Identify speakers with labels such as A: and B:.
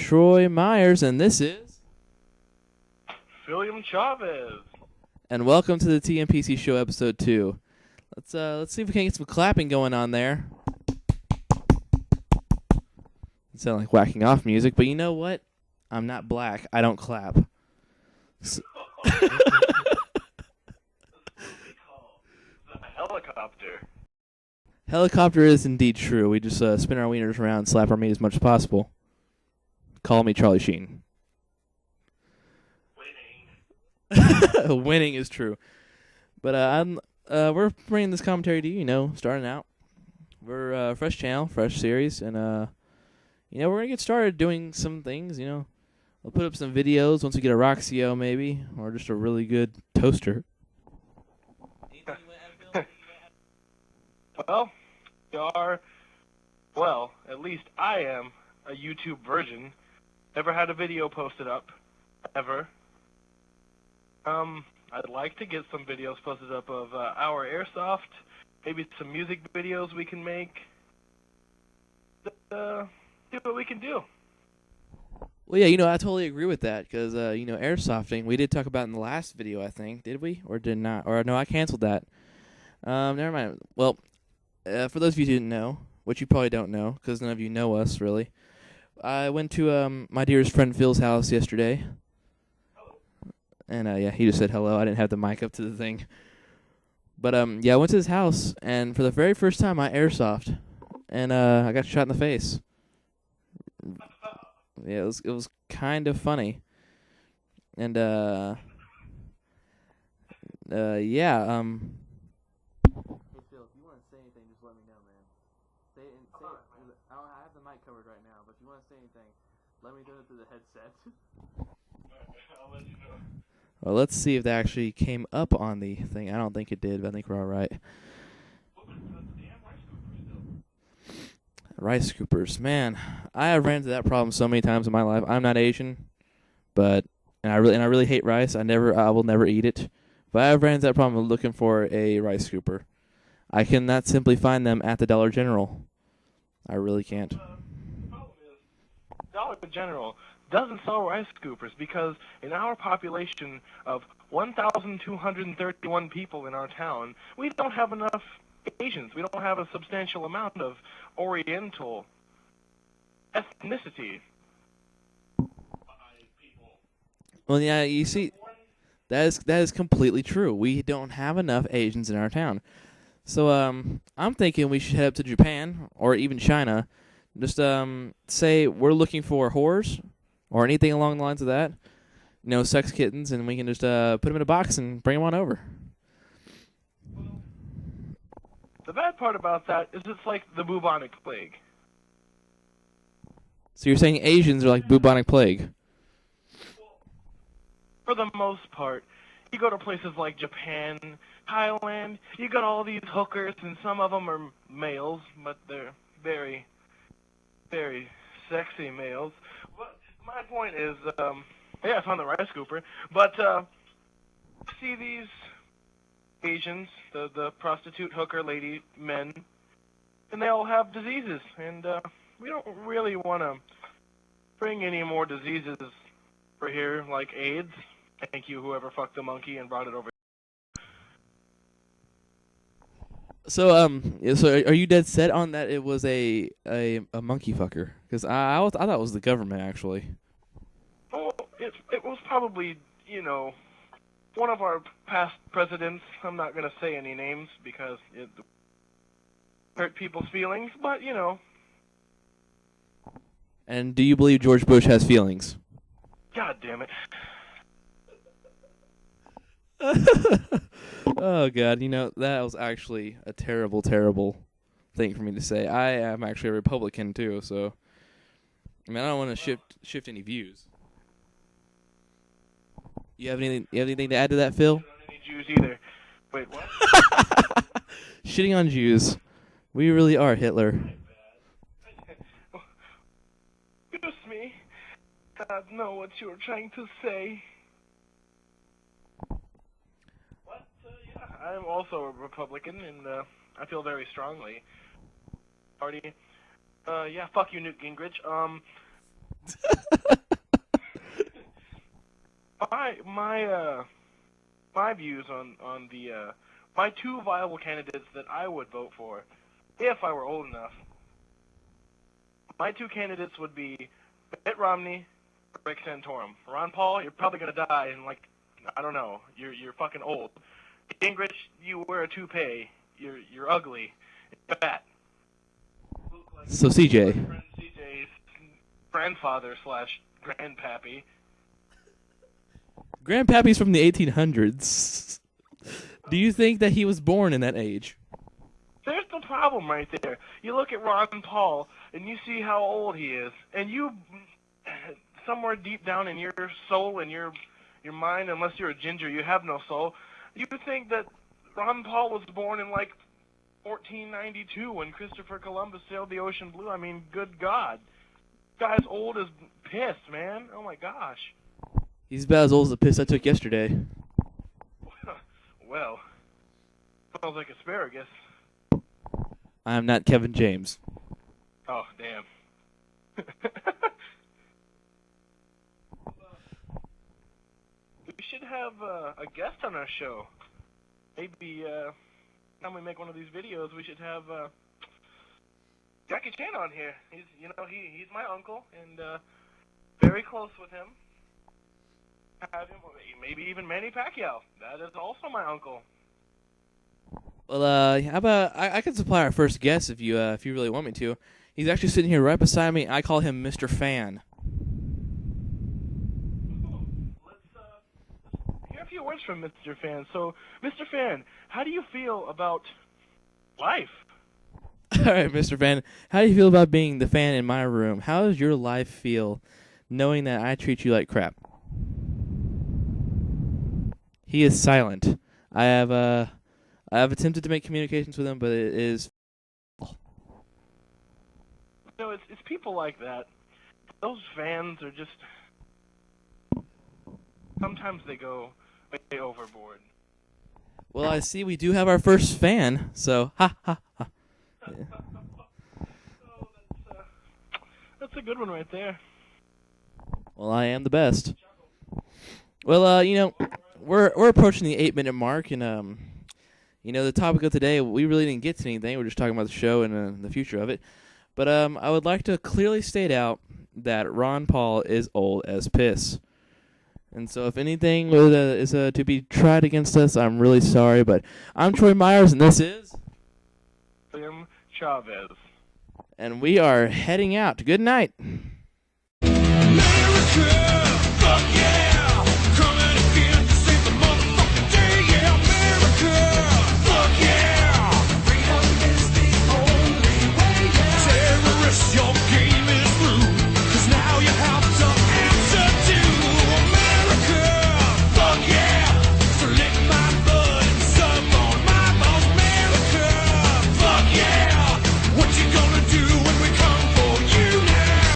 A: Troy Myers, and this is
B: William Chavez.
A: And welcome to the TMPCshow episode 2. Let's see if we can get some clapping going on there. It sounds like whacking off music, but you know what? I'm not black. I don't clap.
B: That's what we call the helicopter.
A: Helicopter is indeed true. We just spin our wieners around and slap our meat as much as possible. Call me Charlie Sheen.
B: Winning.
A: Winning is true. But we're bringing this commentary to you, starting out. We're a fresh channel, fresh series, and we're going to get started doing some things, We'll put up some videos once we get a Roxio, maybe, or just a really good toaster.
B: Well, at least I am a YouTube virgin. Never had a video posted up, ever. I'd like to get some videos posted up of our airsoft, maybe some music videos we can make. See what we can do.
A: Well, yeah, I totally agree with that, because, airsofting, we did talk about in the last video, I think. Did we? Or did not? Or, no, I canceled that. Never mind. Well, for those of you who didn't know, which you probably don't know, because none of you know us, really, I went to my dearest friend Phil's house yesterday. And, he just said hello. I didn't have the mic up to the thing. But, I went to his house, and for the very first time, I airsoft. And, I got shot in the face. Yeah, it was kind of funny. And, Hey, Phil, if you want to say anything, just let me know, man. Say I have the mic covered right now, but if you want to say anything, let me do it through the headset.
B: I'll let you know.
A: Well, let's see if that actually came up on the thing. I don't think it did, but I think we're all right. Rice scoopers, man, I have ran into that problem so many times in my life. I'm not Asian, and I really hate rice. I will never eat it. But I've ran into that problem of looking for a rice scooper. I cannot simply find them at the Dollar General. I really can't.
B: The problem is, Dollar General doesn't sell rice scoopers because in our population of 1,231 people in our town, we don't have enough Asians. We don't have a substantial amount of Oriental ethnicity.
A: Well, yeah, you see, that is completely true. We don't have enough Asians in our town. So I'm thinking we should head up to Japan or even China. Just say we're looking for whores or anything along the lines of that. Sex kittens, and we can just put them in a box and bring them on over.
B: The bad part about that is it's like the bubonic plague.
A: So you're saying Asians are like bubonic plague?
B: For the most part, you go to places like Japan, Thailand, you got all these hookers, and some of them are males, but they're very, very sexy males. But my point is, I found the rice scooper, but see these Asians, the prostitute hooker lady men, and they all have diseases, and we don't really want to bring any more diseases for here, like AIDS. Thank you, whoever fucked the monkey and brought it over.
A: So are you dead set on that it was a monkey fucker? Because I thought it was the government, actually.
B: Oh, it was probably, one of our past presidents. I'm not going to say any names because it hurt people's feelings, but,
A: And do you believe George Bush has feelings?
B: God damn it.
A: Oh, God, that was actually a terrible, terrible thing for me to say. I am actually a Republican, too, so, I don't want to shift any views. You have anything to add to that, Phil?
B: I don't any Jews either. Wait, what?
A: Shitting on Jews. We really are Hitler.
B: Excuse me. I don't know what you were trying to say. What? I'm also a Republican, and I feel very strongly. Party. Fuck you, Newt Gingrich. My views on the my two viable candidates that I would vote for, if I were old enough. My two candidates would be Mitt Romney, Rick Santorum. Ron Paul, you're probably gonna die in like, I don't know, you're fucking old. Gingrich, you wear a toupee. You're ugly. You're fat. Like
A: So CJ.
B: my friend CJ's grandfather / grandpappy.
A: Grandpappy's from the 1800s. Do you think that he was born in that age?
B: There's the problem right there. You look at Ron Paul, and you see how old he is, and you, somewhere deep down in your soul and your mind, unless you're a ginger, you have no soul, you think that Ron Paul was born in, like, 1492 when Christopher Columbus sailed the ocean blue. I mean, good God. This guy's old as piss, man. Oh, my gosh.
A: He's about as old as the piss I took yesterday.
B: Well, smells like asparagus.
A: I am not Kevin James.
B: Oh, damn. We should have a guest on our show. Maybe time we make one of these videos, we should have Jackie Chan on here. He's my uncle, and very close with him. Have him, maybe even Manny Pacquiao. That is also my uncle.
A: Well, how about I can supply our first guest if you really want me to. He's actually sitting here right beside me. I call him Mr. Fan.
B: Let's hear a few words from Mr. Fan. So, Mr. Fan, how do you feel about life?
A: All right, Mr. Fan, how do you feel about being the fan in my room? How does your life feel knowing that I treat you like crap? He is silent. I have attempted to make communications with him, but it is.
B: It's people like that. Those fans are just. Sometimes they go way overboard.
A: Well, I see we do have our first fan, so ha ha ha. Yeah.
B: Oh, that's a good one right there.
A: Well, I am the best. Well, we're approaching the 8-minute mark, and the topic of today, we really didn't get to anything. We're just talking about the show and the future of it. But I would like to clearly state out that Ron Paul is old as piss. And so if anything is to be tried against us, I'm really sorry. But I'm Troy Myers, and this is
B: William Chavez.
A: And we are heading out. Good night.